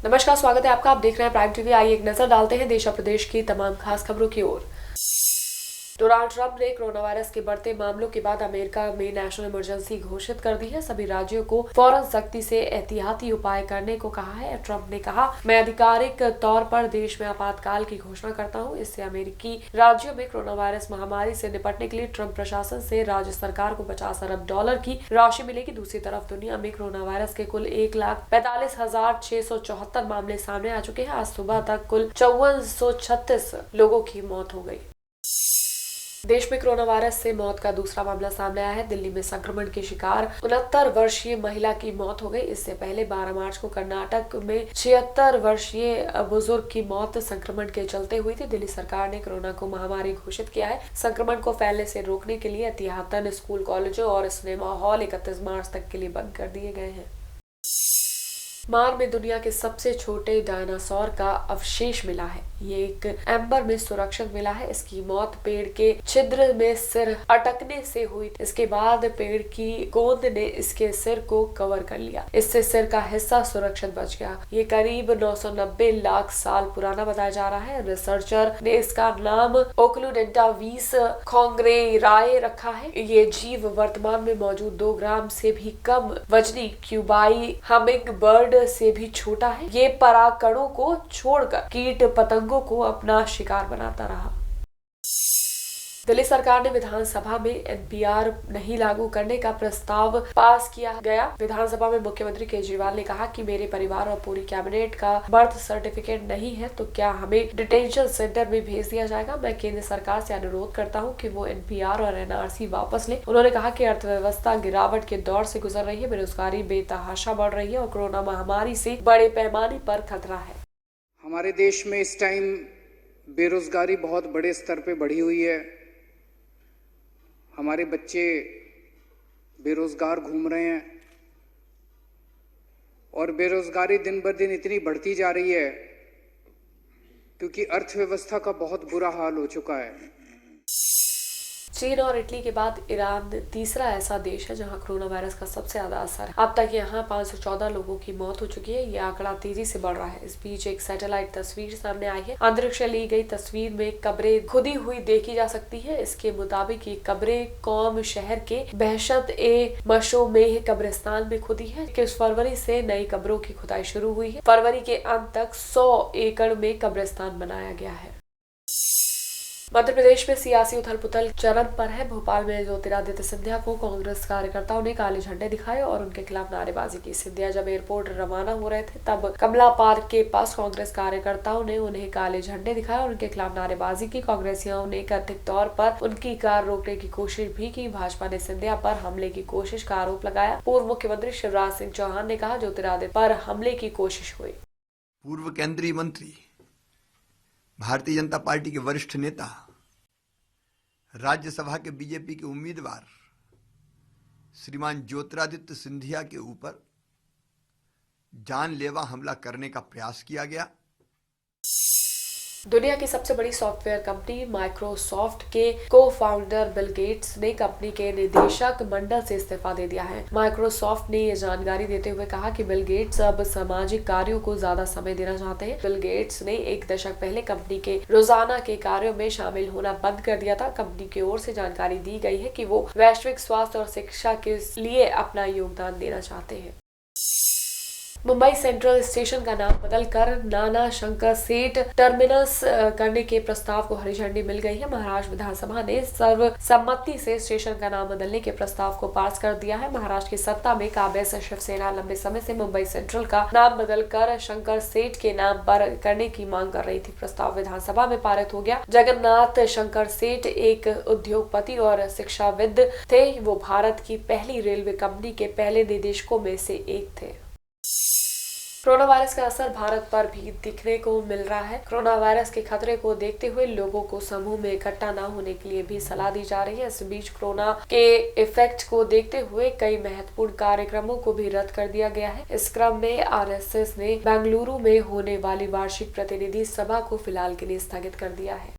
नमस्कार, स्वागत है आपका। आप देख रहे हैं प्राइम टीवी। आइए एक नजर डालते हैं देश और प्रदेश की तमाम खास खबरों की ओर। डोनाल्ड ट्रंप ने कोरोना वायरस के बढ़ते मामलों के बाद अमेरिका में नेशनल इमरजेंसी घोषित कर दी है। सभी राज्यों को फौरन सख्ती से एहतियाती उपाय करने को कहा है। ट्रंप ने कहा, मैं आधिकारिक तौर पर देश में आपातकाल की घोषणा करता हूं। इससे अमेरिकी राज्यों में कोरोना वायरस महामारी से निपटने के लिए ट्रंप प्रशासन से राज्य सरकार को $50 अरब की राशि मिलेगी। दूसरी तरफ दुनिया में कोरोना वायरस के कुल 1,45,674 मामले सामने आ चुके हैं। आज सुबह तक कुल 5436 लोगों की मौत हो गई। देश में कोरोना वायरस से मौत का दूसरा मामला सामने आया है। दिल्ली में संक्रमण की शिकार 69 वर्षीय महिला की मौत हो गई। इससे पहले 12 मार्च को कर्नाटक में 76 वर्षीय बुजुर्ग की मौत संक्रमण के चलते हुई थी। दिल्ली सरकार ने कोरोना को महामारी घोषित किया है। संक्रमण को फैलने से रोकने के लिए एहतियातन स्कूल, कॉलेजों और सिनेमा हॉल 31 मार्च तक के लिए बंद कर दिए गए हैं। म्यांमार में दुनिया के सबसे छोटे डायनासोर का अवशेष मिला है। ये एक एम्बर में सुरक्षित मिला है। इसकी मौत पेड़ के छिद्र में सिर अटकने से हुई। इसके बाद पेड़ की गोंद ने इसके सिर को कवर कर लिया। इससे सिर का हिस्सा सुरक्षित बच गया। ये करीब 990 लाख साल पुराना बताया जा रहा है। रिसर्चर ने इसका नाम ओक्लूडेंटावीस खोंगरेराए रखा है। ये जीव वर्तमान में मौजूद 2 ग्राम से भी कम वजनी क्यूबाई हमिंग बर्ड से भी छोटा है। ये परागकणों को छोड़कर कीट पतंगों को अपना शिकार बनाता रहा। दिल्ली सरकार ने विधानसभा में एनपीआर नहीं लागू करने का प्रस्ताव पास किया गया। विधानसभा में मुख्यमंत्री केजरीवाल ने कहा कि मेरे परिवार और पूरी कैबिनेट का बर्थ सर्टिफिकेट नहीं है तो क्या हमें डिटेंशन सेंटर में भेज दिया जाएगा। मैं केंद्र सरकार से अनुरोध करता हूं कि वो एनपीआर और एनआरसी वापस ले। उन्होंने कहा कि अर्थव्यवस्था गिरावट के दौर से गुजर रही है, बेरोजगारी बेतहाशा बढ़ रही है और कोरोना महामारी से बड़े पैमाने पर खतरा है। हमारे देश में इस टाइम बेरोजगारी बहुत बड़े स्तर पे बढ़ी हुई है। हमारे बच्चे बेरोजगार घूम रहे हैं और बेरोजगारी दिन ब दिन इतनी बढ़ती जा रही है क्योंकि अर्थव्यवस्था का बहुत बुरा हाल हो चुका है। चीन और इटली के बाद ईरान तीसरा ऐसा देश है जहां कोरोना वायरस का सबसे ज्यादा असर है। अब तक यहां 514 लोगों की मौत हो चुकी है। ये आंकड़ा तेजी से बढ़ रहा है। इस बीच एक सैटेलाइट तस्वीर सामने आई है। अंतरिक्ष से ली गई तस्वीर में कब्रें खुदी हुई देखी जा सकती है। इसके मुताबिक ये कब्रें कौम शहर के बहशत ए मशोमेह कब्रिस्तान में खुदी है। 21 फरवरी से नई कब्रों की खुदाई शुरू हुई है। फरवरी के अंत तक 100 एकड़ में कब्रिस्तान बनाया गया है। मध्य प्रदेश में सियासी उथल पुथल चरम पर है। भोपाल में ज्योतिरादित्य सिंधिया को कांग्रेस कार्यकर्ताओं ने काले झंडे दिखाए और उनके खिलाफ नारेबाजी की। सिंधिया जब एयरपोर्ट रवाना हो रहे थे तब कमला पार्क के पास कांग्रेस कार्यकर्ताओं ने उन्हें काले झंडे दिखाए और उनके खिलाफ नारेबाजी की। कांग्रेसियों ने कथित तौर पर उनकी कार रोकने की कोशिश भी की। भाजपा ने सिंधिया पर हमले की कोशिश का आरोप लगाया। पूर्व मुख्यमंत्री शिवराज सिंह चौहान ने कहा, ज्योतिरादित्य पर हमले की कोशिश हुई। पूर्व केंद्रीय मंत्री, भारतीय जनता पार्टी के वरिष्ठ नेता, राज्यसभा के बीजेपी के उम्मीदवार श्रीमान ज्योतिरादित्य सिंधिया के ऊपर जानलेवा हमला करने का प्रयास किया गया। दुनिया की सबसे बड़ी सॉफ्टवेयर कंपनी माइक्रोसॉफ्ट के को-फाउंडर बिल गेट्स ने कंपनी के निदेशक मंडल से इस्तीफा दे दिया है। माइक्रोसॉफ्ट ने ये जानकारी देते हुए कहा कि बिल गेट्स अब सामाजिक कार्यों को ज्यादा समय देना चाहते हैं। बिल गेट्स ने 1 दशक पहले कंपनी के रोजाना के कार्यों में शामिल होना बंद कर दिया था। कंपनी की ओर से जानकारी दी गई है कि वो वैश्विक स्वास्थ्य और शिक्षा के लिए अपना योगदान देना चाहते हैं। मुंबई सेंट्रल स्टेशन का नाम बदलकर नाना शंकर सेठ टर्मिनस करने के प्रस्ताव को हरी झंडी मिल गई है। महाराष्ट्र विधानसभा ने सर्वसम्मति से स्टेशन का नाम बदलने के प्रस्ताव को पास कर दिया है। महाराष्ट्र की सत्ता में काबिज शिवसेना लंबे समय से मुंबई सेंट्रल का नाम बदलकर शंकर सेठ के नाम पर करने की मांग कर रही थी। प्रस्ताव विधानसभा में पारित हो गया। जगन्नाथ शंकर सेठ एक उद्योगपति और शिक्षाविद थे। वो भारत की पहली रेलवे कंपनी के पहले निदेशकों में से एक थे। कोरोना वायरस का असर भारत पर भी दिखने को मिल रहा है। कोरोना वायरस के खतरे को देखते हुए लोगों को समूह में इकट्ठा न होने के लिए भी सलाह दी जा रही है। इस बीच कोरोना के इफेक्ट को देखते हुए कई महत्वपूर्ण कार्यक्रमों को भी रद्द कर दिया गया है। इस क्रम में आरएसएस ने बेंगलुरु में होने वाली वार्षिक प्रतिनिधि सभा को फिलहाल के लिए स्थगित कर दिया है।